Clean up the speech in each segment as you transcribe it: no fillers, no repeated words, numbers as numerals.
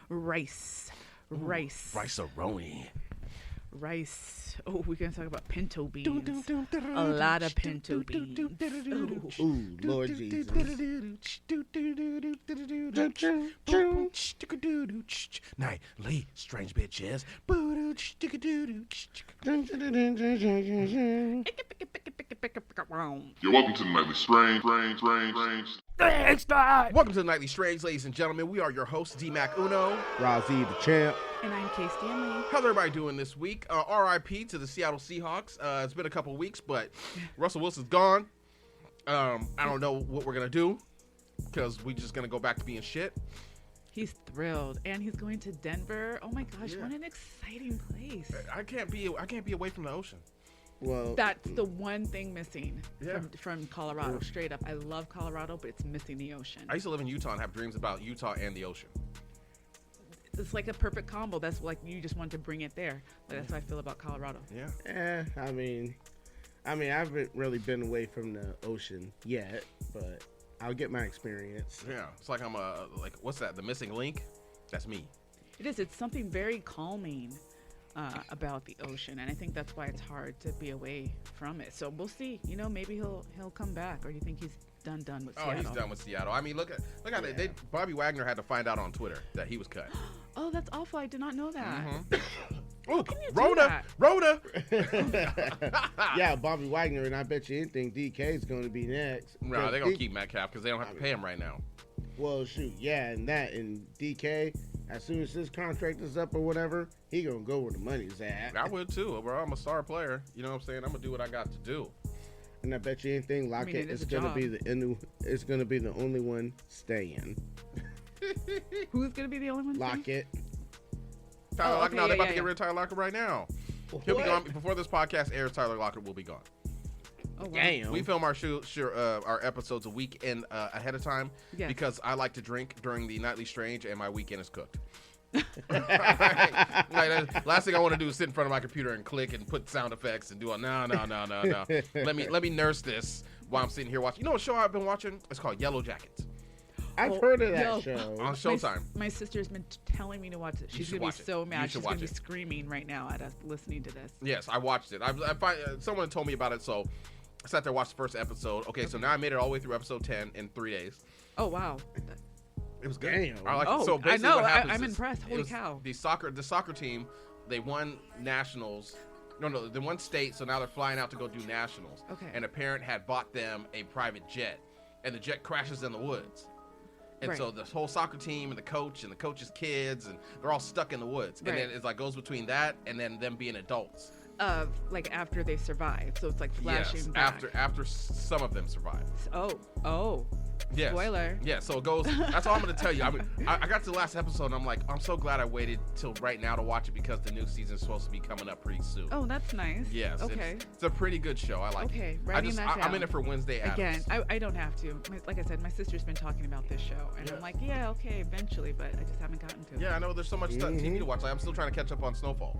Rice. Rice-a-roni. Rice. Oh, we're going to talk about pinto beans. A lot of pinto beans. Ooh, Lord Jesus. Nightly strange bitches. You're welcome to the Nightly Strange. Welcome to the Nightly Strange, ladies and gentlemen. We are your hosts, D-Mac Uno. Rozzy the champ. And I'm Keyz Stanley. How's everybody doing this week? R.I.P. to the Seattle Seahawks. It's been a couple weeks, but Russell Wilson's gone. I don't know what we're going to do because we're just going to go back to being shit. He's thrilled, and he's going to Denver. Oh my gosh, what an exciting place! I can't be away from the ocean. Well, That's the one thing missing Yeah. from Colorado. Straight up, I love Colorado, but it's missing the ocean. I used to live in Utah and have dreams about Utah and the ocean. It's like a perfect combo. That's like you just want to bring it there. That's how I feel about Colorado. Yeah. I mean, I haven't really been away from the ocean yet, but I'll get my experience. Yeah. It's like I'm what's that? The missing link? That's me. It is. It's something very calming about the ocean, and I think that's why it's hard to be away from it. So we'll see. You know, maybe he'll come back, or do you think he's done with Seattle? Oh, he's done with Seattle. I mean, look at it. Bobby Wagner had to find out on Twitter that he was cut. Oh, that's awful. I did not know that. Oh, can you do Rhoda. Yeah, Bobby Wagner, and I bet you anything DK is going to be next. No, they're going to keep Metcalf because they don't have to pay him right now. Well, shoot, yeah, and DK, as soon as his contract is up or whatever, he going to go where the money's at. I would too, bro. I'm a star player. You know what I'm saying? I'm going to do what I got to do. And I bet you anything, Lockett is going to be it's going to be the only one staying. Who's going to be the only one? Lockett. Tyler Lockett. No, they're about to get yeah. rid of Tyler Lockett right now. He'll be gone before this podcast airs. Tyler Lockett will be gone. Oh, wow. Damn. We film our our episodes a weekend ahead of time because I like to drink during the Nightly Strange and my weekend is cooked. Last thing I want to do is sit in front of my computer and click and put sound effects and do no. Let me nurse this while I'm sitting here watching. You know what show I've been watching? It's called Yellow Jackets. I've heard of that show. On Showtime. My sister's been telling me to watch it. She's going to be so mad. She's going to be screaming right now at us listening to this. Yes, I watched it. I someone told me about it, so I sat there and watched the first episode. Okay, so now I made it all the way through episode 10 in 3 days. Oh, wow. It was good. Damn. I like it. Oh, So basically I know. what happens I'm is impressed. Holy cow. The soccer team, they won nationals. No, they won state, so now they're flying out to go do nationals. Okay. And a parent had bought them a private jet, and the jet crashes in the woods. And so the whole soccer team and the coach's kids, and they're all stuck in the woods. And then it's like goes between that and then them being adults. Like after they survive. So it's like flashing back. After some of them survive. Oh. Yes. Spoiler. Yeah, so it goes. That's all I'm going to tell you. I mean, I got to the last episode, and I'm like, I'm so glad I waited till right now to watch it because the new season is supposed to be coming up pretty soon. Oh, that's nice. Yes. Okay. It's a pretty good show. I like it. Okay, writing that down. I'm in it for Wednesday Addams. Again, I don't have to. Like I said, my sister's been talking about this show, and I'm like, yeah, okay, eventually, but I just haven't gotten to it. Yeah, I know there's so much stuff TV to watch. Like, I'm still trying to catch up on Snowfall.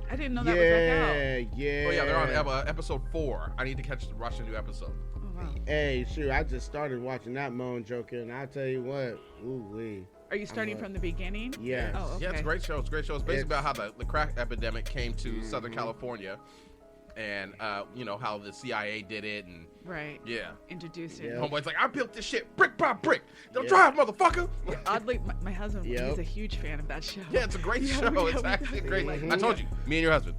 I didn't know that was back out. Yeah. Oh, yeah, they're on episode 4. I need to watch a new episode. Oh, wow. Hey, shoot, I just started watching that Moan Joker, and I'll tell you what, ooh-wee. Are you starting from the beginning? Yes. Oh, okay. Yeah, it's a great show. It's basically about how the crack epidemic came to Southern California, and how the CIA did it, and Introduced it. Yeah. homeboy's like, I built this shit brick by brick. Don't drive, motherfucker. Oddly, my husband, he's a huge fan of that show. Yeah, it's a great show. It's actually great. I told you, me and your husband.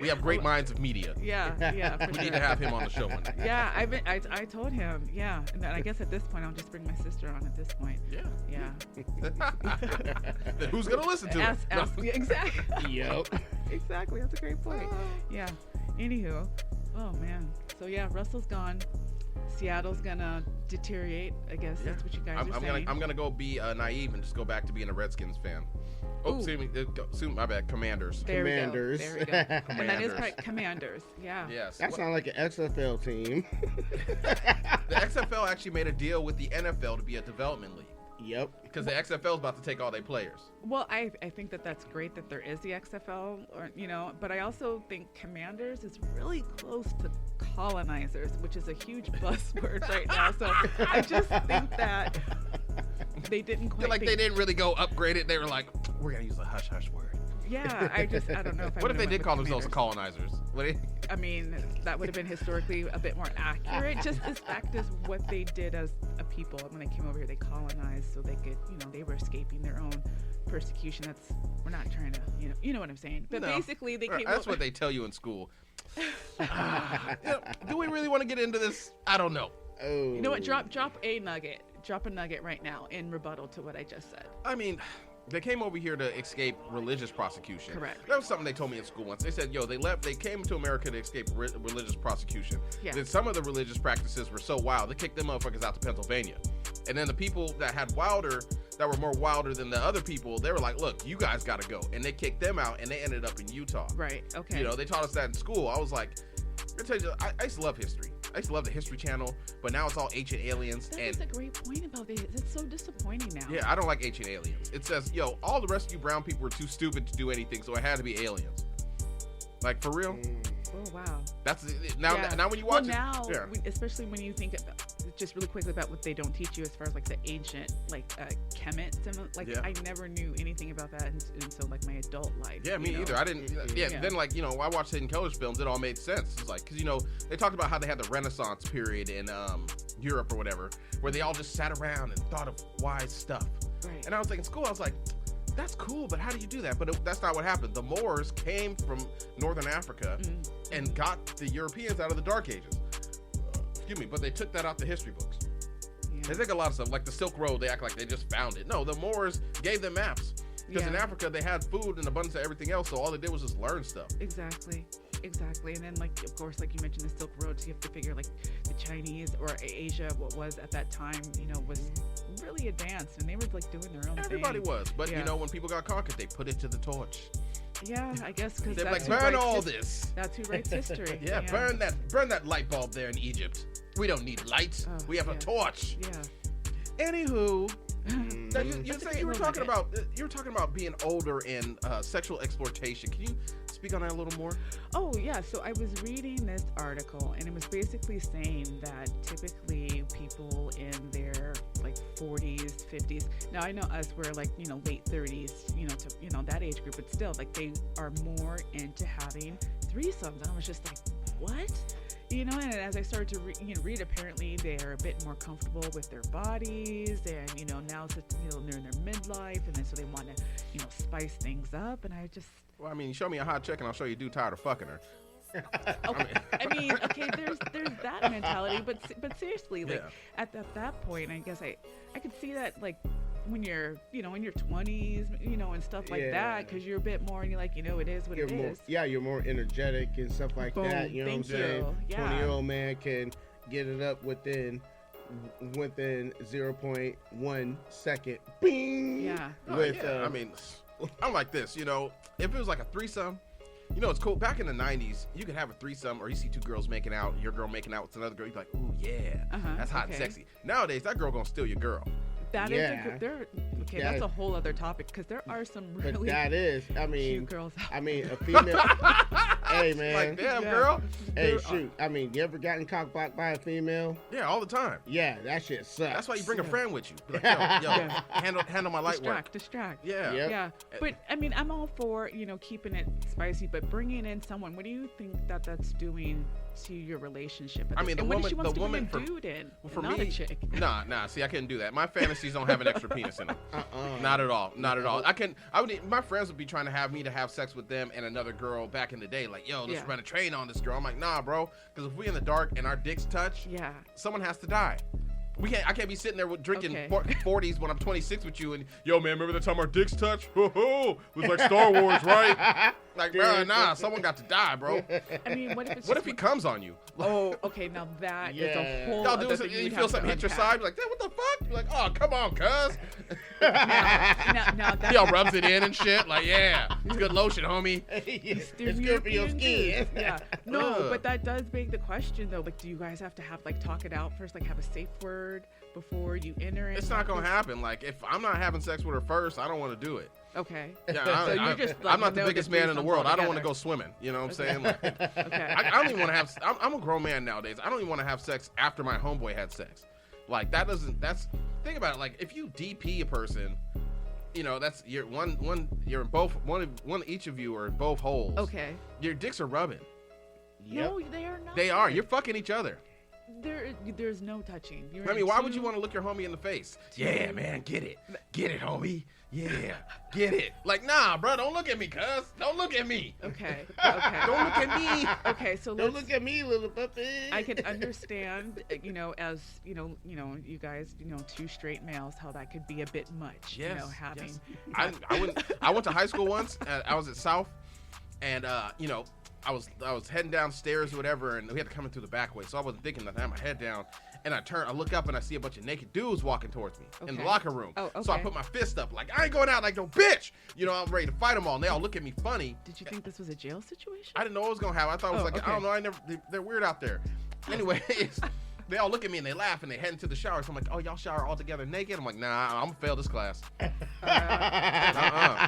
We have great minds of media. Yeah, for We sure. need to have him on the show one day. Yeah, I told him, and then I guess at this point I'll just bring my sister on at this point. Yeah. Yeah. Then who's gonna listen to it? Ask exactly. Yep. Exactly. That's a great point. Yeah. Anywho, oh man. So yeah, Russell's gone. Seattle's gonna deteriorate. I guess that's what you guys are saying. I'm gonna go be naive and just go back to being a Redskins fan. Oh, excuse me, my bad. Commanders. Commanders. There we go. And that is right. Commanders. Yeah. Yes. That sounds like an XFL team. The XFL actually made a deal with the NFL to be a development league. Yep. Because the XFL is about to take all their players. Well, I think that's great that there is the XFL, but I also think Commanders is really close to colonizers, which is a huge buzzword right now. So I just think that they didn't quite. Like they didn't really go upgrade it. They were like, we're gonna use a hush hush word. Yeah, I don't know if I What if they would've did went call with themselves the colonizers? I mean, that would have been historically a bit more accurate. Just as fact as what they did as a people when they came over here, they colonized so they could, they were escaping their own persecution. We're not trying to, you know what I'm saying. But basically, they came. That's what they tell you in school. Do we really want to get into this? I don't know. Oh. You know what? Drop a nugget. Drop a nugget right now in rebuttal to what I just said. I mean, they came over here to escape religious prosecution. Correct. That was something they told me in school once. They said, they came to America to escape religious prosecution. Yeah. Then some of the religious practices were so wild, they kicked them motherfuckers out to Pennsylvania. And then the people that were more wilder than the other people, they were like, look, you guys got to go. And they kicked them out, and they ended up in Utah. Right, okay. They taught us that in school. I was like, I used to love history. I used to love the History Channel, but now it's all ancient aliens. That's a great point about it. It's so disappointing now. Yeah, I don't like ancient aliens. It says, all the rest of you brown people were too stupid to do anything, so it had to be aliens. Like, for real? Oh, wow. That's now when you watch especially when you think about, just really quickly about what they don't teach you as far as like the ancient Kemet, I never knew anything about that until like my adult life. Yeah, me either. I didn't. Then I watched Hidden Colors films. It all made sense. It's like because they talked about how they had the Renaissance period in Europe or whatever, where they all just sat around and thought of wise stuff. Right. And I was like in school, I was like, that's cool, but how do you do that? But that's not what happened. The Moors came from Northern Africa and got the Europeans out of the Dark Ages. Excuse me, but they took that out the history books. Yeah. They take a lot of stuff, like the Silk Road, they act like they just found it. No, the Moors gave them maps. Because in Africa, they had food and abundance of everything else, so all they did was just learn stuff. Exactly. And then, of course, like you mentioned, the Silk Road, so you have to figure, the Chinese or Asia, what was at that time, was really advanced, and they were, doing their own thing. Everybody was, but, when people got conquered, they put it to the torch. Yeah, I guess because they're like, burn all this. That's who writes history. Yeah, burn that light bulb there in Egypt. We don't need light. We have a torch. Yeah. Anywho, you were talking about being older and sexual exploitation. Can you speak on that a little more? Oh yeah. So I was reading this article, and it was basically saying that typically people in their 40s, 50s. Now I know us, we're late 30s, to that age group, but still they are more into having threesomes. And I was just like, what? And as I started to read, apparently they're a bit more comfortable with their bodies, and now they're in their midlife, and then so they want to spice things up. And I just, well, I mean, show me a hot chick and I'll show you a dude tired of fucking her. Okay. Okay, there's that mentality, but seriously, at that point, I guess I could see that when you're in your 20s, and stuff like that, because you're a bit more, and you're it is what it is. Yeah, you're more energetic and stuff like that. You know what I'm saying? Yeah. 20-year-old man can get it up within 0.1 second. Bing. Yeah. I mean, I'm like this. If it was like a threesome. It's cool. Back in the 90s, you could have a threesome, or you see two girls making out, your girl making out with another girl. You're like, ooh, yeah, that's hot and sexy. Nowadays, that girl gonna steal your girl. That is that's a whole other topic, because there are some really cute girls out there. A female. Hey, man. Like, damn, girl. Hey, shoot. You ever gotten cock blocked by a female? Yeah, all the time. Yeah, that shit sucks. That's why you bring a friend with you. Be like, yo, handle my light work. Distract. Yeah. Yep. Yeah. But, I'm all for, keeping it spicy, but bringing in someone, what do you think that's doing to your relationship? The woman for not me, a chick. Nah. See, I couldn't do that. My fantasies don't have an extra penis in them. Not at all. My friends would be trying to have me to have sex with them and another girl back in the day. Like, yo, let's run a train on this girl. I'm like, nah, bro. Because if we in the dark and our dicks touch, someone has to die. I can't be sitting there drinking 40s when I'm 26 with you and, yo, man, remember the time our dicks touched? It was like Star Wars, right? Like, bro, nah, someone got to die, bro. What if he comes on you? Oh, okay, now that is a whole other thing. You feel something hit your side, you're like, what the fuck? You're like, oh, come on, cuz. now he all rubs it in and shit. Like, yeah, it's good lotion, homie. It's good for your skin. Yeah. No, but that does beg the question, though. Do you guys have to have, talk it out first? Have a safe word before you enter it? It's not going to happen. If I'm not having sex with her first, I don't want to do it. Okay. Yeah, I'm not the biggest man in the world. I don't want to go swimming. You know what I'm saying? Okay. I don't even want to have. I'm a grown man nowadays. I don't even want to have sex after my homeboy had sex. That's think about it. Like, if you DP a person, you know, that's you're you're in both one each of you are in both holes. Okay. Your dicks are rubbing. Yep. No, they are not. They are. You're fucking each other. There's no touching. I mean, why would you want to look your homie in the face? Yeah, man, get it, homie. Yeah, get it. Like, nah, bro, don't look at me, cuz. Don't look at me. Okay. Don't look at me. Okay, so Don't look at me, little puppy. I can understand, you know, as you guys, two straight males, how that could be a bit much. Yes, You know, having. yes. I went to high school once. I was at South, and you know, I was heading downstairs or whatever, and we had to come in through the back way, so I wasn't thinking nothing. I had my head down, and I look up and I see a bunch of naked dudes walking towards me in the Okay. locker room. Oh, So I okay. put my fist up, like, I ain't going out like no bitch. You know, I'm ready to fight them all, and they all look at me funny. Did you think this was a jail situation? I didn't know what was gonna happen. I thought it was Oh, like, I okay. don't know, they're weird out there. Anyways, they all look at me and they laugh and they head into the shower. So I'm like, oh, y'all shower all together naked? I'm like, nah, I'm gonna fail this class.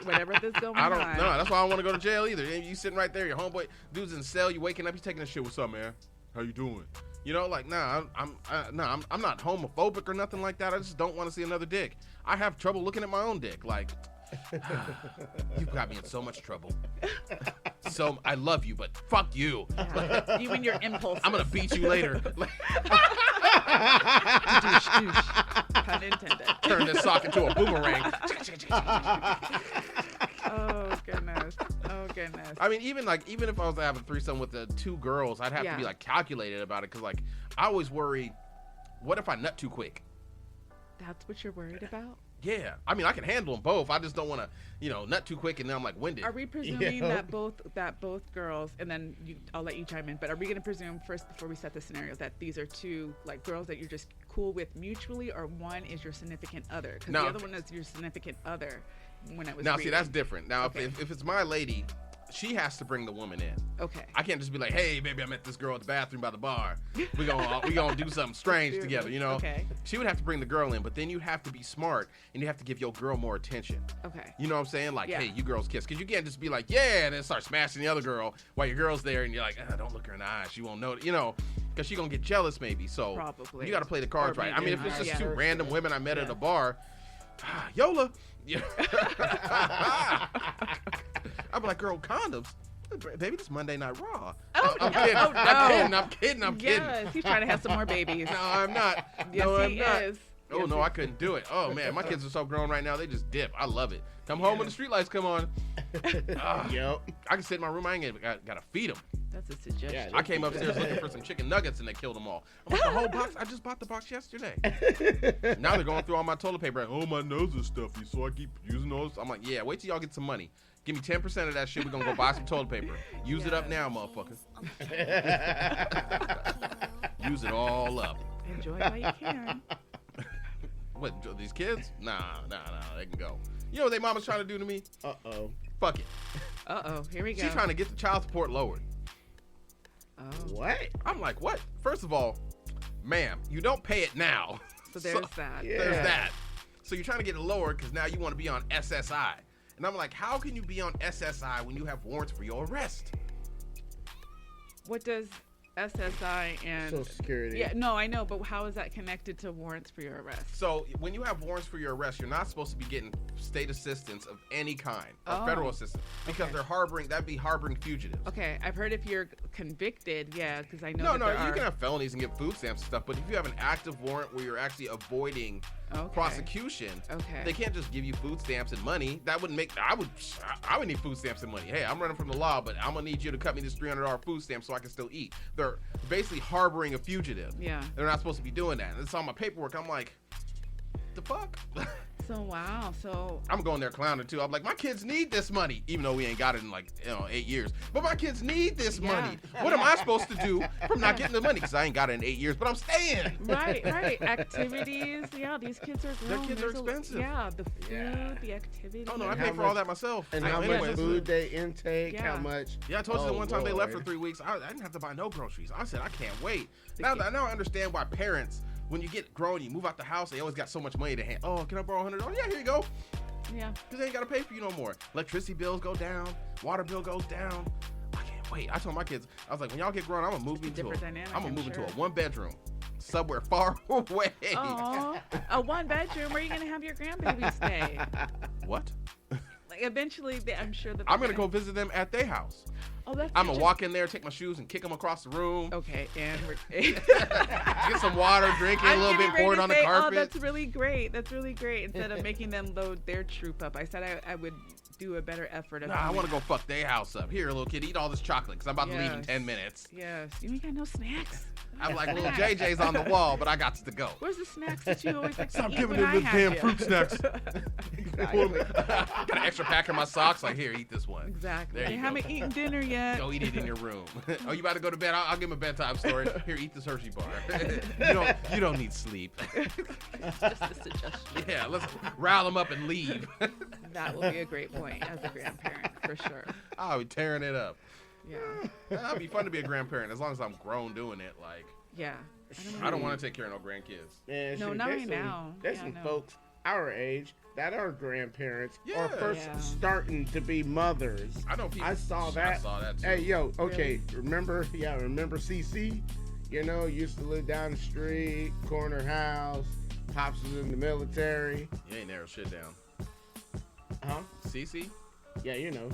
Whatever this going I don't on. know. That's why I don't want to go to jail either. You sitting right there, your homeboy, dude's in the cell, you waking up, he's taking a shit. What's up, man? How you doing? You know, like, nah, I'm not homophobic or nothing like that. I just don't want to see another dick. I have trouble looking at my own dick. Like, you've got me in so much trouble. So I love you, but fuck you. Yeah. You and your impulses. I'm gonna beat you later. Douche. Pun intended. Turn this sock into a boomerang. Oh goodness. Oh goodness. I mean, even if I was to have a threesome with the two girls, I'd have to be like calculated about it, because like I always worry, what if I nut too quick? That's what you're worried about? Yeah, I mean, I can handle them both. I just don't want to, nut too quick and then I'm like winded. Are we presuming that both girls, and then I'll let you chime in, but are we going to presume first, before we set the scenario, that these are two like girls that you're just cool with mutually, or one is your significant other? Because the other one is your significant other. When I was see, that's different. Now, Okay. if it's my lady, she has to bring the woman in. Okay. I can't just be like, hey, baby, I met this girl at the bathroom by the bar. We gonna do something strange together, you know? Okay. She would have to bring the girl in, but then you have to be smart and you have to give your girl more attention. Okay. You know what I'm saying? Like, Yeah. hey, you girls kiss. Because you can't just be like, yeah, and then start smashing the other girl while your girl's there and you're like, don't look her in the eye. She won't know, because she's going to get jealous maybe. So Probably. you got to play the cards Or right. I mean, if maybe it's not. just Yeah. two random women I met at Yeah. a bar, YOLA. Yeah. I'd be like, girl, condoms. Baby, this Monday Night Raw. Oh, I'm no. kidding. Oh, no. I'm kidding. Yes, he's trying to have some more babies. No, I'm not. Yes, no, I'm he not. is. Oh, Yes, no, he- I couldn't do it. Oh, man, my kids are so grown right now, they just dip. I love it. Come home when the street lights come on. Yep. I can sit in my room. I ain't gotta feed them. That's a suggestion. I came upstairs looking for some chicken nuggets and they killed them all. I'm like, the whole box? I just bought the box yesterday. Now they're going through all my toilet paper. Oh, my nose is stuffy, so I keep using those. I'm like, yeah, wait till y'all get some money. Give me 10% of that shit. We're going to go buy some toilet paper. Use it up now, motherfucker. Use it all up. Enjoy while you can. What, these kids? Nah, they can go. You know what they mama's trying to do to me? Uh-oh. Fuck it. Uh-oh, here we go. She's trying to get the child support lowered. Oh. What? I'm like, what? First of all, ma'am, you don't pay it now. So there's that. Yeah. There's that. So you're trying to get it lowered because now you want to be on SSI. And I'm like, how can you be on SSI when you have warrants for your arrest? What does SSI and Social Security. Yeah, no, I know, but how is that connected to warrants for your arrest? So when you have warrants for your arrest, you're not supposed to be getting state assistance of any kind or Oh. federal assistance because Okay. that'd be harboring fugitives. Okay, I've heard if you're convicted, yeah, because I know No, that you there can have felonies and get food stamps and stuff, but if you have an active warrant where you're actually avoiding Okay. prosecution, Okay. they can't just give you food stamps and money. That wouldn't make. I would need food stamps and money. Hey, I'm running from the law, but I'm gonna need you to cut me this $300 food stamp so I can still eat. They're basically harboring a fugitive. Yeah. They're not supposed to be doing that. And it's on my paperwork. I'm like, the fuck? So wow, so I'm going there clowning too. I'm like, my kids need this money, even though we ain't got it in 8 years. But my kids need this Yeah. money. What am I supposed to do from not getting the money? Because I ain't got it in 8 years, but I'm staying. right, activities. Yeah, these kids are grown. Their kids are There's expensive. Yeah, the food, Yeah. the activities. Oh no, I And pay how for all much- that myself. And I- how anyways. much food they intake, Yeah. how much. Yeah, I told you the Oh, one time they left for Lord. 3 weeks. I didn't have to buy no groceries. I said, I can't wait. The Now, kid- now I understand why parents, when you get grown, you move out the house, they always got so much money to hand. Oh, can I borrow $100? Yeah, here you go. Yeah. Because they ain't got to pay for you no more. Electricity bills go down. Water bill goes down. I can't wait. I told my kids, I was like, when y'all get grown, I'm going to move Just a into different dynamic, I'm going I'm to move into a sure. 1-bedroom. somewhere far away. Oh, a 1-bedroom. Where are you gonna have your grandbaby stay? What? Like eventually, I'm sure that I'm gonna go visit them at their house. Oh, that's. I'm gonna walk in there, take my shoes, and kick them across the room. Okay, and we're. Get some water, drink it a little bit, pour it on the carpet. Oh, that's really great. That's really great. Instead of making them load their troop up, I said I would do a better effort. Of I want to go fuck their house up. Here, little kid, eat all this chocolate, because I'm about to leave in Yes. 10 minutes. Yes. You ain't got no snacks. I'm like, little JJ's on the wall, but I got to go. Where's the snacks that you always like to Stop eat giving when them I the have damn you? fruit snacks. Exactly. Got an extra pack in my socks. Like, here, eat this one. Exactly. There You you haven't go. eaten dinner yet. Go eat it in your room. Oh, you about to go to bed? I'll give him a bedtime story. Here, eat this Hershey bar. you don't need sleep. It's just a suggestion. Yeah, let's rile them up and leave. That will be a great point as a grandparent, for sure. I'll be tearing it up. Yeah. That'd be fun to be a grandparent as long as I'm grown doing it. Like, Yeah. I don't want to take care of no grandkids. Man, No, shoot, not there's right some- now. There's Yeah, some no. folks our age that are grandparents or Yeah. first Yeah. starting to be mothers. I know people. I saw I that. saw that too. Hey, yo, okay, remember CC? You know, used to live down the street, corner house, pops was in the military. You ain't narrow shit down. Huh? Cece? Yeah, you know,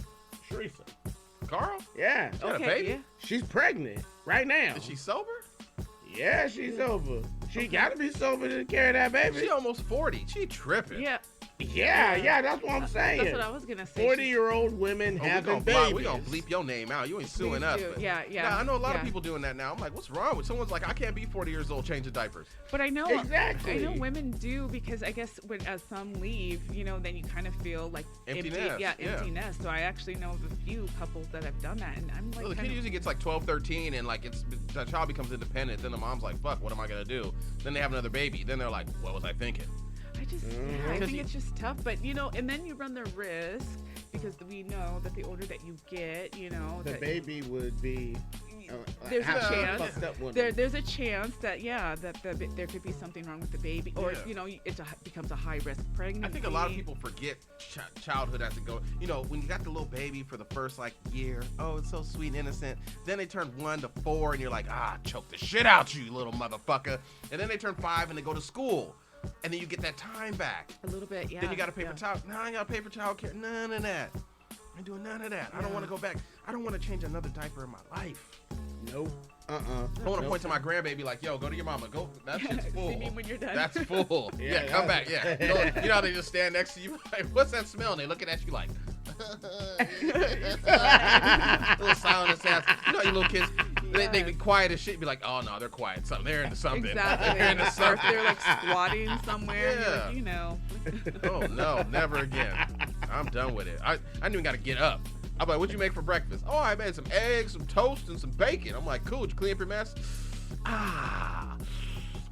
Teresa. Carl? Yeah, She had a Okay, baby? yeah. she's pregnant right now. Is she sober? Yeah, she's sober. She gotta be sober to carry that baby. She almost 40. She tripping. Yeah. Yeah, that's what I'm saying. That's what I was gonna say. 40-year-old women Oh, having we babies. gonna bleep your name out. You ain't suing Please us. do. But Yeah, yeah. Nah, I know a lot of yeah. people doing that now. I'm like, what's wrong with someone's like, I can't be 40 years old changing diapers. But I know Exactly. I know women do, because I guess when as some leave, then you kind of feel like Empty empty. nest, Yeah, yeah. empty nest. So I actually know of a few couples that have done that, and I'm like, Well, the kind kid of- usually gets like 12, 13, and like the child becomes independent. Then the mom's like, fuck, what am I gonna do? Then they have another baby. Then they're like, what was I thinking? I just, Mhm. yeah, I Because think you- it's just tough. But and then you run the risk, because we know that the older that you get, The that baby would be. there's a have chance. fucked up women. There's a chance that there could be something wrong with the baby, or Yeah. it becomes a high risk pregnancy. I think a lot of people forget childhood as it goes. When you got the little baby for the first like year, oh, it's so sweet and innocent. Then they turn 1 to 4, and you're like, choke the shit out you, little motherfucker. And then they turn 5 and they go to school, and then you get that time back. a little bit, yeah. Then you got to pay yeah. for child. No, I got to pay for child care. None of that. I ain't doing none of that. I don't Yeah. want to go back. I don't want to change another diaper in my life. Nope. I want to point to my grandbaby like, yo, go to your mama. Go. That shit's full. See me when you're done. That's full. Yeah, Come that- back. Yeah. You know how they just stand next to you like, what's that smell? And they looking at you like, little silent sounds. You know, you little kids, they be quiet as shit. Be like, oh no, they're quiet. Something. They're into something. Exactly. They're into Or if something. they're like squatting somewhere, Yeah. you're like, Oh no, never again. I'm done with it. I didn't even got to get up. I'm like, what'd you make for breakfast? Oh, I made some eggs, some toast, and some bacon. I'm like, cool. Did you clean up your mess?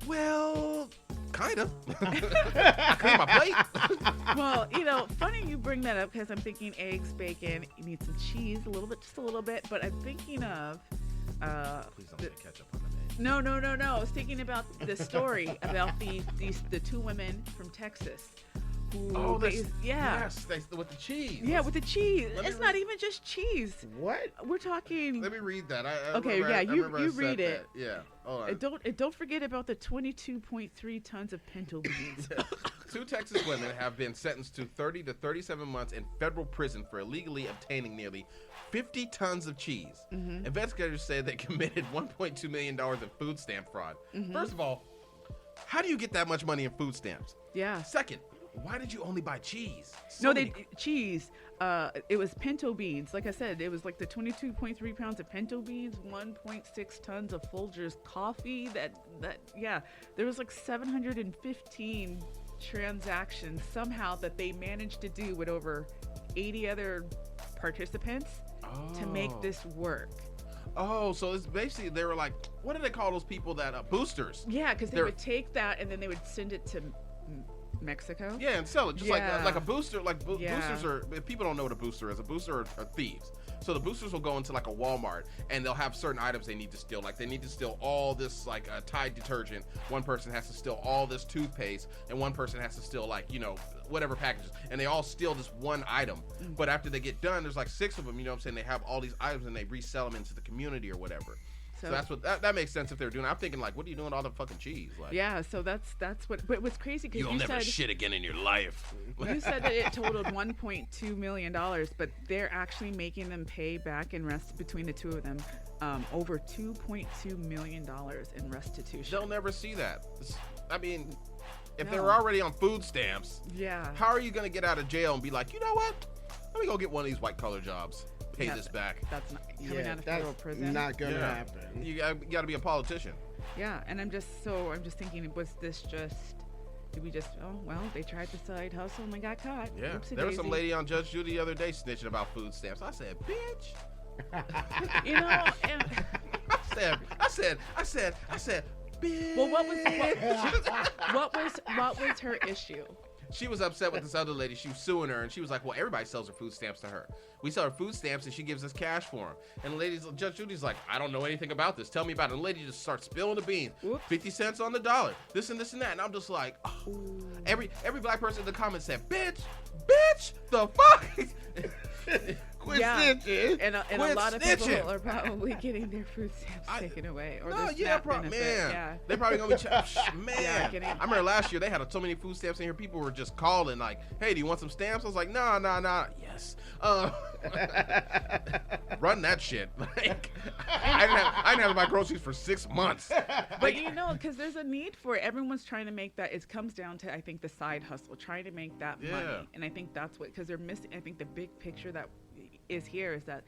Well, kind of. I cleaned my plate. Well, funny you bring that up, because I'm thinking eggs, bacon, you need some cheese, just a little bit. But I'm thinking of, Please don't say ketchup on the name. no. I was thinking about the story about the two women from Texas. Who Yes, with the cheese. Yeah, with the cheese. Let me It's not even just cheese. What? We're talking. Let me read that. Okay, yeah, you said read it. that. Yeah. Hold on. Don't forget about the 22.3 tons of pinto beans. 2 Texas women have been sentenced to 30 to 37 months in federal prison for illegally obtaining nearly 50 tons of cheese. Mm-hmm. Investigators say they committed $1.2 million in food stamp fraud. Mm-hmm. First of all, how do you get that much money in food stamps? Yeah. Second, why did you only buy cheese? Cheese. It was pinto beans. Like I said, it was like the 22.3 pounds of pinto beans, 1.6 tons of Folgers coffee. There was like 715 transactions somehow that they managed to do with over 80 other participants to make this work. Oh, so it's basically, they were like, what do they call those people that, boosters? Yeah, because they They're- would take that and then they would send it to Mexico. Yeah, and sell it just like Yeah. a booster. Yeah. Boosters are. If people don't know what a booster is, a booster are thieves. So the boosters will go into like a Walmart and they'll have certain items they need to steal. Like they need to steal all this like Tide detergent. One person has to steal all this toothpaste, and one person has to steal like whatever packages. And they all steal this one item. But after they get done, there's like 6 of them. You know what I'm saying? They have all these items and they resell them into the community or whatever. So that's what that makes sense if they're doing. I'm thinking like, what are you doing with all the fucking cheese? Like, yeah, so that's what. But it was crazy because you'll you never said shit again in your life. you said that it totaled $1.2 million, but they're actually making them pay back in between the two of them over $2.2 million in restitution. They'll never see that. I mean, if they No. were already on food stamps, Yeah. how are you gonna get out of jail and be like, you know what? Let me go get one of these white collar jobs. Pay Yeah, this back. That's not coming out of federal that's prison. not gonna Yeah. happen. You got to be a politician. Yeah, and I'm just thinking, was this just? Did we just? Oh well, they tried the side hustle and they got caught. Yeah. Oopsie There was some daisy. lady on Judge Judy the other day snitching about food stamps. I said, bitch. You know, and I said, bitch. well, what was her issue? She was upset with this other lady. She was suing her, and she was like, well, everybody sells her food stamps to her. We sell her food stamps, and she gives us cash for them. And Judge Judy's like, I don't know anything about this. Tell me about it. And the lady just starts spilling the beans. Whoops. 50 cents on the dollar. This and this and that. And I'm just like, oh. Every black person in the comments said, bitch, the fuck? Quit Yeah. snitching. And a Quit lot of snitching. people are probably getting their food stamps taken away, or No, their yeah, SNAP benefit. man. Yeah. They probably gonna be man. Yeah, getting- I remember last year they had so many food stamps in here. People were just calling like, "Hey, do you want some stamps?" I was like, "Nah." Yes. Run that shit. Like, I didn't have my groceries for 6 months. But you know, because there's a need for it. Everyone's trying to make that. It comes down to, I think, the side hustle, trying to make that Yeah. money. And I think that's what, because they're missing. I think the big picture that is here is that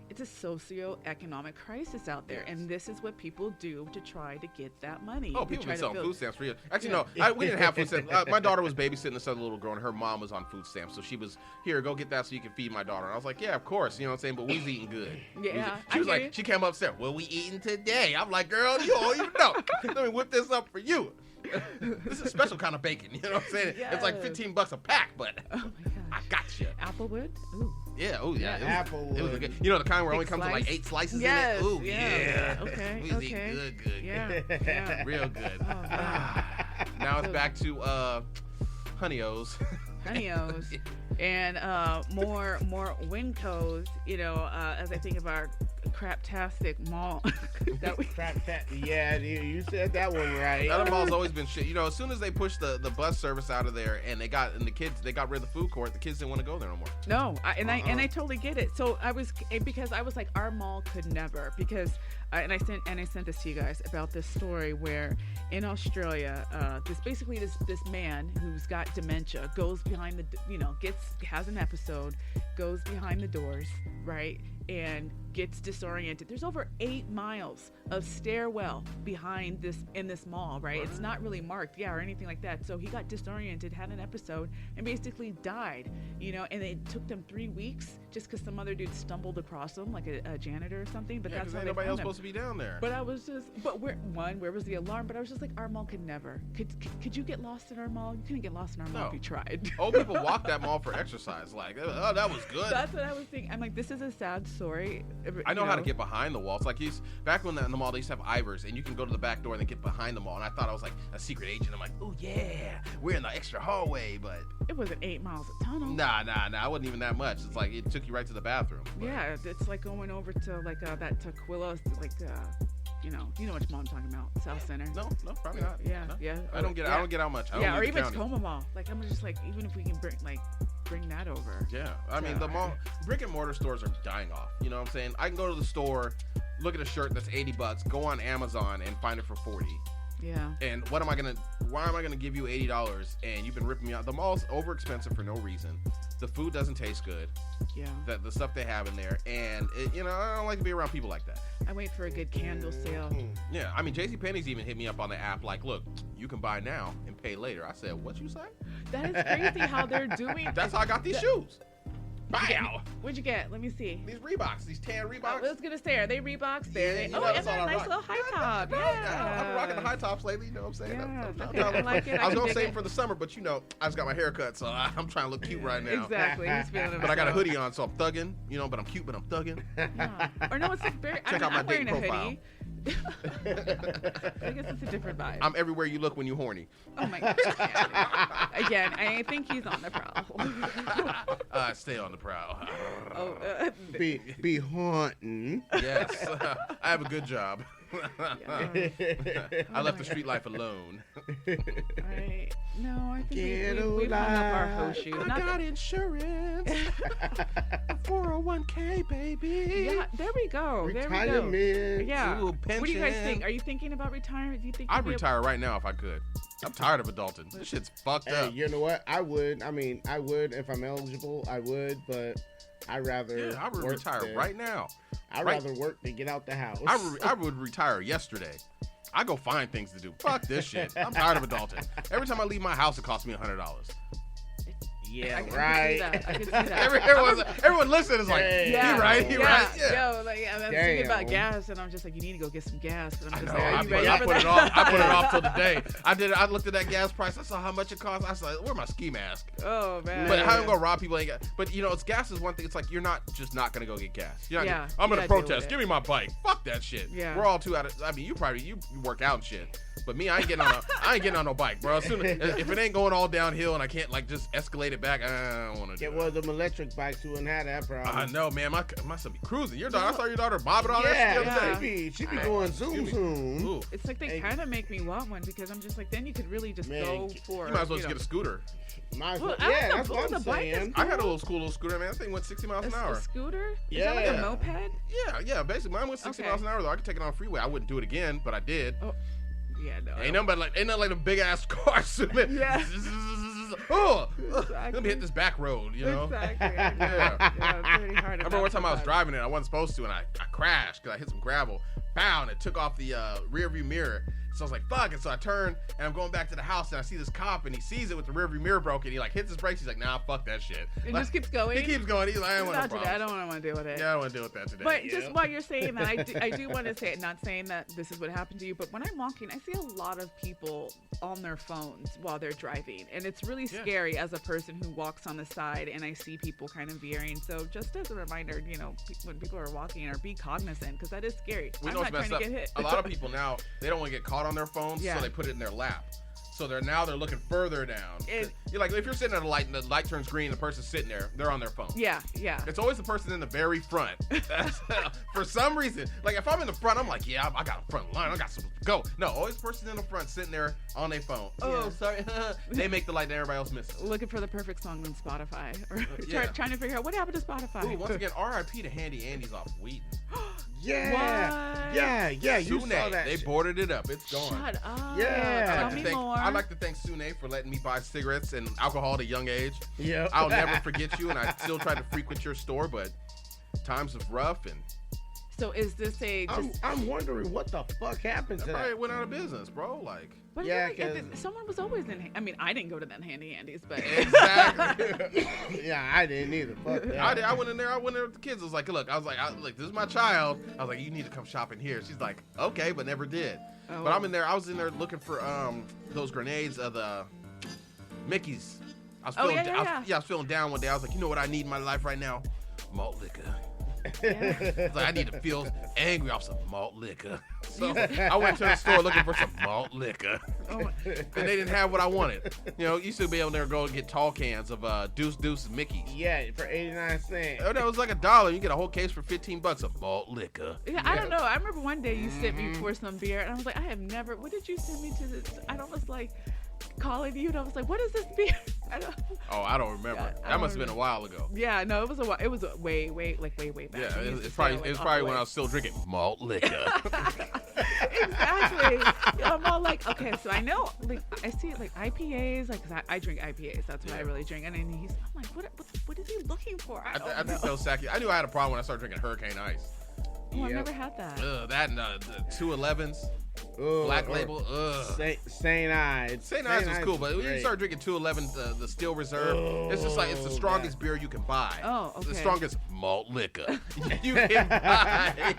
it's a socio-economic crisis out there, and this is what people do to try to get that money. Oh, to people try been to selling build- food stamps for years. Actually, Yeah. no, we didn't have food stamps. My daughter was babysitting this other little girl, and her mom was on food stamps. So she was, here, go get that so you can feed my daughter. And I was like, yeah, of course. You know what I'm saying? But we was eating good. Yeah, She was I hear like, you. she came upstairs. What we eating today? I'm like, girl, you don't even know. Let me whip this up for you. This is a special kind of bacon. You know what I'm saying? It's like Yes. $15 a pack, but Oh my I gosh. got you. Applewood? Ooh. Yeah, oh yeah. Yeah, It was a Applewood. good, you know, the kind where it only Big comes in like slice? 8 slices Yes, in it? Ooh, yeah. yeah. Okay, We was okay. eating good. Yeah. Yeah. Real good. Oh, man. Now it's So- back to Honey-O's. Honey-O's. And more Wincos, you know, as I think of our craptastic mall that we Yeah, you said that one right. That mall's always been shit. You know, as soon as they pushed the bus service out of there and they got rid of the food court, the kids didn't want to go there no more. No, I totally get it. So because I was like, our mall could never, because and I sent this to you guys about this story where in Australia, this man who's got dementia goes behind has an episode, goes behind the doors, right, and gets disoriented. There's over 8 miles of stairwell behind in this mall, right? It's not really marked, or anything like that. So he got disoriented, had an episode, and basically died, you know, and it took them 3 weeks just because some other dude stumbled across him, like a janitor or something, but Yeah, that's because how ain't they nobody found else him. supposed to be down there. But I was just, where was the alarm? But I was just like, our mall could never. Could you get lost in our mall? You couldn't get lost in our mall No. if you tried. Old people walk that mall for exercise. Like, oh, that was good. That's what I was thinking. I'm like, this is a sad story. I know how to get behind the walls. Like back when in the mall they used to have Ivers, and you can go to the back door and then get behind the mall. And I thought I was like a secret agent. I'm like, oh yeah, we're in the extra hallway, but It wasn't 8 miles of tunnel. nah, I wasn't even that much. It's like it took you right to the bathroom. But Yeah, it's like going over to like that Tequila, like you know which mall I'm talking about, South Center. No, probably not. Yeah, No. yeah. I don't get out much. I don't Yeah, or leave the even county. Tacoma Mall. Like I'm just like, even if we can bring that over. Yeah, I mean So- the mall, brick and mortar stores are dying off. You know what I'm saying? I can go to the store, look at a shirt that's $80, go on Amazon and find it for $40. Yeah. And why am I gonna give you $80 and you've been ripping me out? The mall's over expensive for no reason. The food doesn't taste good. Yeah. The stuff they have in there, and I don't like to be around people like that. I wait for a good candle sale. Yeah, I mean JCPenney's even hit me up on the app like, look, you can buy now and pay later. I said, what you say? That is crazy how they're doing. That's how I got these shoes. Bow. What'd you get? Let me see. These Reeboks, these tan I Reeboks. was gonna say, are they Reeboks? There. Yeah, They, you oh, know, and that's then all a I nice rock. little high top. Right, Yeah. I've been rocking the high tops lately. You know what I'm saying? Yeah, I'm okay, trying to- I like it. I was can gonna dig save it. them for the summer, but I just got my hair cut, so I'm trying to look cute right now. Exactly. He's feeling But I got a himself. hoodie on, so I'm thugging. But I'm cute, but I'm thugging. Yeah. Or no, it's like very. Check out my I'm wearing a dating profile. hoodie. I guess it's a different vibe. I'm everywhere you look when you horny. Oh my gosh. Again, I think he's on the prowl. Stay on the prowl. Oh, Be haunting. Yes, I have a good job. I left the street life alone. I think we've hung up our horseshoes. I got insurance. 401k, baby. Yeah, there we go. Retirement. There we go. Yeah. Ooh, What do you guys pension. think? Are you thinking about retirement? Do you think I'd retire right now if I could. I'm tired of adulting. This shit's fucked Hey, up. you know what? I would. I mean, I would if I'm eligible. I would, but I'd rather. Yeah, I would work retire than- right now. I'd right- rather work than get out the house. I would retire yesterday. I go find things to do. Fuck this shit. I'm tired of adulting. Every time I leave my house, it costs me $100. Yeah, I can right. see that. I can see that. Everyone listening is like, Yeah. he right, he right. Yeah. Yo, like, I'm thinking about Damn. gas, and I'm just like, you need to go get some gas. And I'm I just know. like, are you ready I for put that? it off. I put it off till today. I looked at that gas price. I saw how much it cost. I was like, where's my ski mask? Oh man. But how I'm gonna rob people? Ain't got, but you know, it's gas is one thing. It's like you're not just not gonna go get gas. You're not Yeah, gonna, I'm you gonna gotta deal with protest. it. Give me my bike. Fuck that shit. Yeah. We're all too out of. I mean, you work out and shit. But me, I ain't getting on no bike, bro. If it ain't going all downhill and I can't like just escalate it back, I don't want to do Get it. one of them electric bikes. You wouldn't have that problem. I know, man. My son be cruising. Your daughter, I saw your daughter bobbing all that shit the other Yeah. day. She be going zoom. Ooh. It's like they Hey. kind of make me want one because I'm just like, then you could really just Man, go for. You might as well just know, get a scooter. Might as Well, well. I Yeah, don't that's know, what the I'm bike is saying. I had a little scooter, man. That thing went 60 miles an a hour. scooter? Is that like Yeah. a moped? Yeah. Basically, mine went 60 Okay. miles an hour though. I could take it on a freeway. I wouldn't do it again, but I did. Oh, yeah, no. Ain't nothing like a big ass car. Yeah. Oh, let Exactly. me hit this back road, you know. Exactly. Yeah. Yeah, it's pretty hard. I remember one time I was driving it. I wasn't supposed to, and I crashed because I hit some gravel. Bow, and it took off the rear view mirror. So I was like, fuck. And so I turned, and I'm going back to the house, and I see this cop, and he sees it with the rear view mirror broken. He like hits his brakes. He's like, nah, fuck that shit. It Like, just keeps going. He keeps going. He's like, I don't want no Not today. I problems. don't want to deal with it. Yeah, I don't want to deal with that today. But Yeah. just while you're saying that, I do want to say, not saying that this is what happened to you, but when I'm walking, I see a lot of people on their phones while they're driving. And it's really Yeah. scary as a person who walks on the side and I see people kind of veering. So just as a reminder, you know, when people are walking, or be cognizant, because that is scary. We I'm know not what's trying messed to up. get hit. A lot of people now, they don't want to get caught on their phones, Yeah. so they put it in their lap. So they're looking further down. It- You're like, if you're sitting at a light and the light turns green, the person's sitting there, they're on their phone. Yeah. It's always the person in the very front. For some reason, like if I'm in the front, I'm like, yeah, I got a front line, I got some go. No, always the person in the front sitting there on their phone. Oh, Yeah. sorry. They make the light and everybody else misses. Looking for the perfect song on Spotify. Or Yeah. trying to figure out what happened to Spotify. Ooh, once again, R.I.P. to Handy Andy's off Wheaton. Yeah. What? Yeah. You Sune, saw that. they shit. boarded it up. It's gone. Shut up. Yeah. Tell me more. I'd like to thank Sune for letting me buy cigarettes and alcohol at a young age. Yep. I'll never forget you, and I still try to frequent your store, but times is rough, and So is this a just? I'm wondering what the fuck happened that to probably that. went out of business, bro. Like, But Yeah, I feel like 'cause- someone was always in. I mean, I didn't go to them Handy Andy's, but exactly. Yeah, I didn't either. Fuck that. I went in there with the kids. I was like, look, this is my child. I was like, you need to come shopping here. She's like, okay, but never did. Oh. But I was in there looking for those grenades of the Mickey's. I was feeling, I was feeling down one day. I was like, you know what I need in my life right now? Malt liquor. It's like I need to feel angry off some malt liquor. So I went to the store looking for some malt liquor. Oh my- And they didn't have what I wanted. You know, you used to be able to go and get tall cans of Deuce and Mickey's. Yeah, for 89 cents. Oh, no, it was like $1. You get a whole case for $15 of malt liquor. Yeah, I don't know. I remember one day you sent me for some beer, and I was like, I have never. What did you send me to this? And I was like calling you, and I was like, what is this beer? I don't. Oh, I don't remember. Yeah, I That must have don't been a while ago. Yeah, no, it was a while. It was way back. Yeah, We used it's to say probably like, it's off probably the when way. I was still drinking malt liquor. Exactly. Yeah, I'm all like, okay, so I know, like, I see like IPAs, like, 'cause I drink IPAs. That's what I really drink. And then I'm like, what is he looking for? I don't I think know. so, Saki. I knew I had a problem when I started drinking Hurricane Ice. Oh, I've Yep. never had that. That and the 211s, Ugh, Black or Label. St. Ides. St. Ides was cool, but when you great. start drinking 211, the Steel Reserve, it's just like it's the Oh, strongest beer you can buy. Oh, okay. The strongest malt liquor you can buy.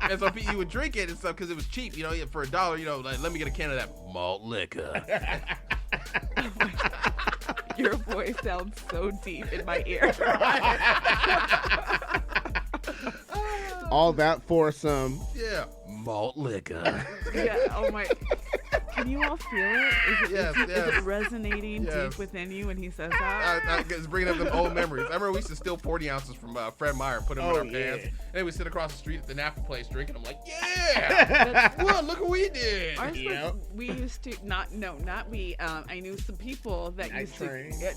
And so you would drink it and stuff because it was cheap, you know, for $1, you know, like, let me get a can of that malt liquor. Your voice sounds so deep in my ear. All that for some. Yeah, malt liquor. Yeah. Oh my. Can you all feel it? Yes, is yes. it resonating Yes. deep within you when he says that? It's bringing up them old memories. I remember we used to steal 40 ounces from Fred Meyer and put them in our yeah. pants. And then we sit across the street at the Napa place drinking. I'm like, yeah! Well, look what we did. Ours Yep. was, we used to, not we, I knew some people that Night used Train. to get,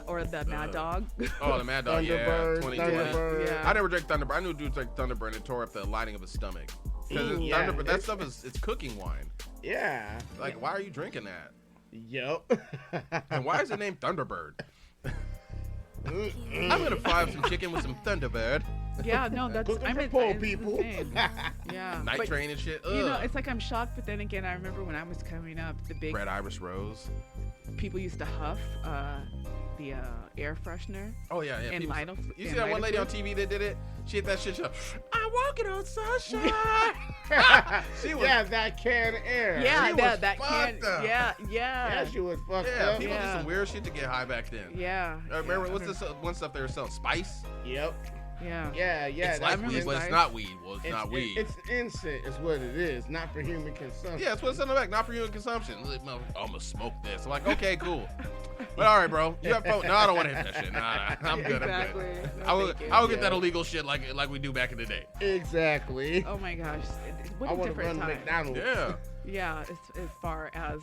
or the Mad Dog. Oh, the Mad Dog, yeah. Thunderbird, 2020. Thunderbird. Yeah. I never drank Thunderbird. I knew dudes drank Thunderbird and it tore up the lining of his stomach. Because Yeah, Thunderbird, that it's- stuff it's cooking wine. Yeah. Like, why are you drinking that? Yep. And why is it named Thunderbird? I'm gonna fry up some chicken with some Thunderbird. Yeah, no, that's, Cooking I for mean, poor it's the people. same. Yeah. Night but, Train and shit. Ugh. you know, it's like I'm shocked, but then again, I remember when I was coming up, the big Red Iris Rose. people used to huff the air freshener. Oh yeah, yeah. And people- Lido- you see and that one lady on Lido TV that did it? She hit that shit. She, I'm walking on sunshine. She was. Yeah, that can of air. Yeah, She was that can. fucked up. Yeah, Yeah, yeah, she was fucked Yeah, up. people did Yeah. some weird shit to get high back then. yeah. I remember yeah, what's this one stuff they were selling? Spice. Yep. Yeah. Yeah, yeah. It's that's like remember weed, but it's Spice. not weed. Well, it's not weed. It's incense, is what it is, not for human consumption. Yeah, it's what's in the back, not for human consumption. I'm gonna smoke this. I'm like, okay, cool. But all right, bro, you have fun. No, I don't want to hit that shit. Nah, I'm good. Exactly. I'm good. No, I will. thank you. I will get Yeah. that illegal shit like we do back in the day. Exactly. Oh my gosh, what I a want to different run time. McDonald's. Yeah. Yeah, as far as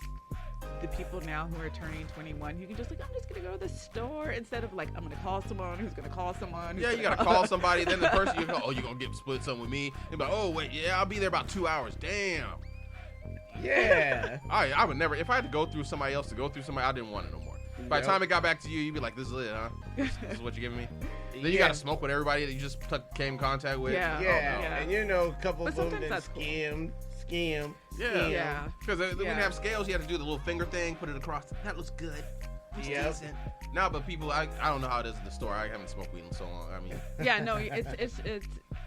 the people now who are turning 21, you can just like, I'm just gonna go to the store instead of like, I'm gonna call someone who's gonna call someone. Who's Yeah, you gonna gotta call somebody. Then the person you call, oh, you gonna get split something with me? And be like, oh wait, yeah, I'll be there about 2 hours. Damn. Yeah. I would never. If I had to go through somebody else to go through somebody, I didn't want it no more. By the Yep. time it got back to you, you'd be like, this is it, huh? This is what you're giving me. Then you Yeah. gotta smoke with everybody that you just came in contact with. Yeah. Oh, Yeah, no. Yeah. and you know, a couple But of them sometimes that that's cool. skim. Yeah. Yeah. Because we didn't Yeah. have scales. You had to do the little finger thing, put it across. That looks good. Looks Yep. decent. Now, but people, I don't know how it is in the store. I haven't smoked weed in so long. I mean, Yeah, no, it's.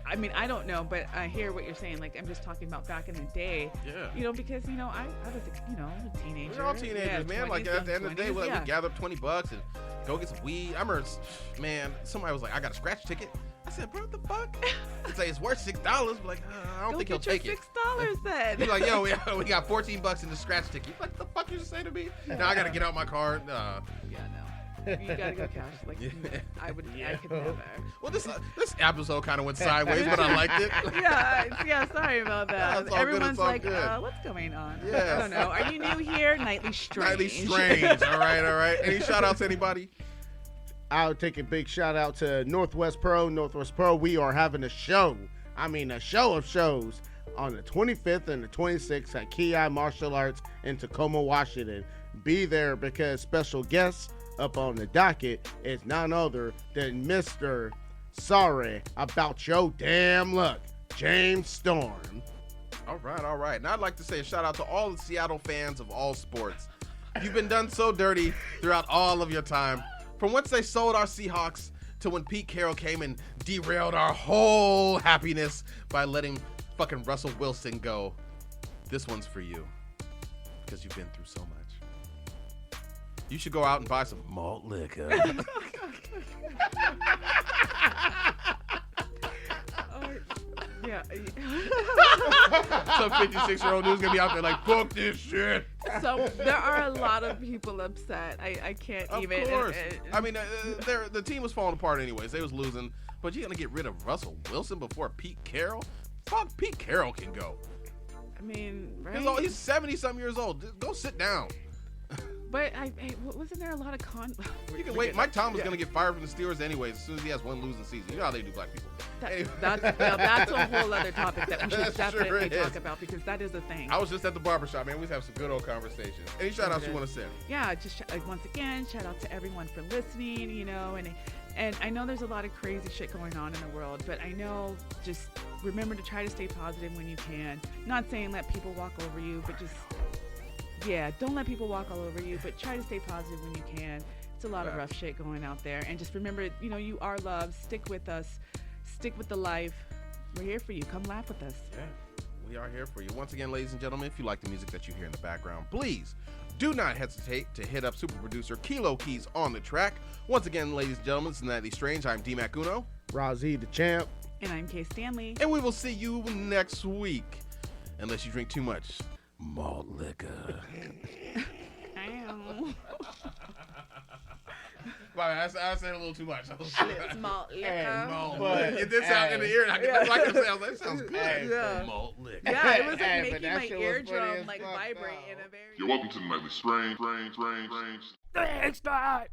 I mean, I don't know, but I hear what you're saying. Like, I'm just talking about back in the day. yeah. You know, because I was, a teenager. We're all teenagers, Yeah, man. 20s, Like at the end of the day, 20s, we yeah. gather up $20 and go get some weed. I remember, man, somebody was like, "I got a scratch ticket." I said, "Bro, what the fuck?" It's like it's worth $6. But like, I don't Go think he'll get your take it. $6 then. He's like, "Yo, we got $14 in the scratch ticket." What the fuck you just say to me? Now I gotta get out my car. Yeah, no. You gotta go cash. Like, Yeah. I could Yeah. never. Well, this episode kind of went sideways, but I liked it. Yeah, sorry about Yeah, that. it's all good, Everyone's it's all like, good. what's going on? Yes. I don't know. Are you new here? Nightly Strange. Slightly strange. All right. Any shout outs to anybody? I'll take a big shout out to Northwest Pro. Northwest Pro, we are having a show. I mean, a show of shows on the 25th and the 26th at Keyz Martial Arts in Tacoma, Washington. Be there because special guests up on the docket is none other than Mr. Sorry About Your Damn Luck, James Storm. All right. And I'd like to say a shout out to all the Seattle fans of all sports. You've been done so dirty throughout all of your time. From once they sold our Seahawks to when Pete Carroll came and derailed our whole happiness by letting fucking Russell Wilson go. This one's for you because you've been through so much. You should go out and buy some malt liquor. Yeah. Some 56-year-old dude's gonna be out there like, fuck this shit. So there are a lot of people upset. I can't Of even. course. I mean, the team was falling apart anyways. They was losing. But you're gonna get rid of Russell Wilson before Pete Carroll? Fuck, Pete Carroll can go. I mean, right? He's 70-something years old. Just go sit down. But wasn't there a lot of You can wait. Mike Tomlin's gonna get fired from the Steelers anyways as soon as he has one losing season. You know how they do black people. Anyway. That's a whole other topic that we should That sure definitely is. talk about because that is a thing. I was just at the barbershop, man. We have some good old conversations. Any shout outs you want to send? Yeah, just once again, shout out to everyone for listening, and I know there's a lot of crazy shit going on in the world, but I know just remember to try to stay positive when you can. Not saying let people walk over you, but just, don't let people walk all over you, but try to stay positive when you can. It's a lot of rough shit going out there. And just remember, you are loved. Stick with us. Stick with the life. We're here for you. Come laugh with us. Yeah, we are here for you. Once again, ladies and gentlemen, if you like the music that you hear in the background, please do not hesitate to hit up super producer Kilo Keyz on the track. Once again, ladies and gentlemen, it's Nightly Strange. I'm D-Mac Uno. Rozzy the champ. And I'm Kay Stanley. And we will see you next week. Unless you drink too much Malt liquor. Ow. I said a little too much. It's malt liquor. Hey, Malt But- liquor. It did sound in the ear. That's why I kept saying, that sounds good. Hey, Yeah. Malt liquor. Yeah, it was like Hey, but making that my shit was funny eardrum as like fuck, vibrate though. in a very. You're welcome to the nightly strange. Thanks, God.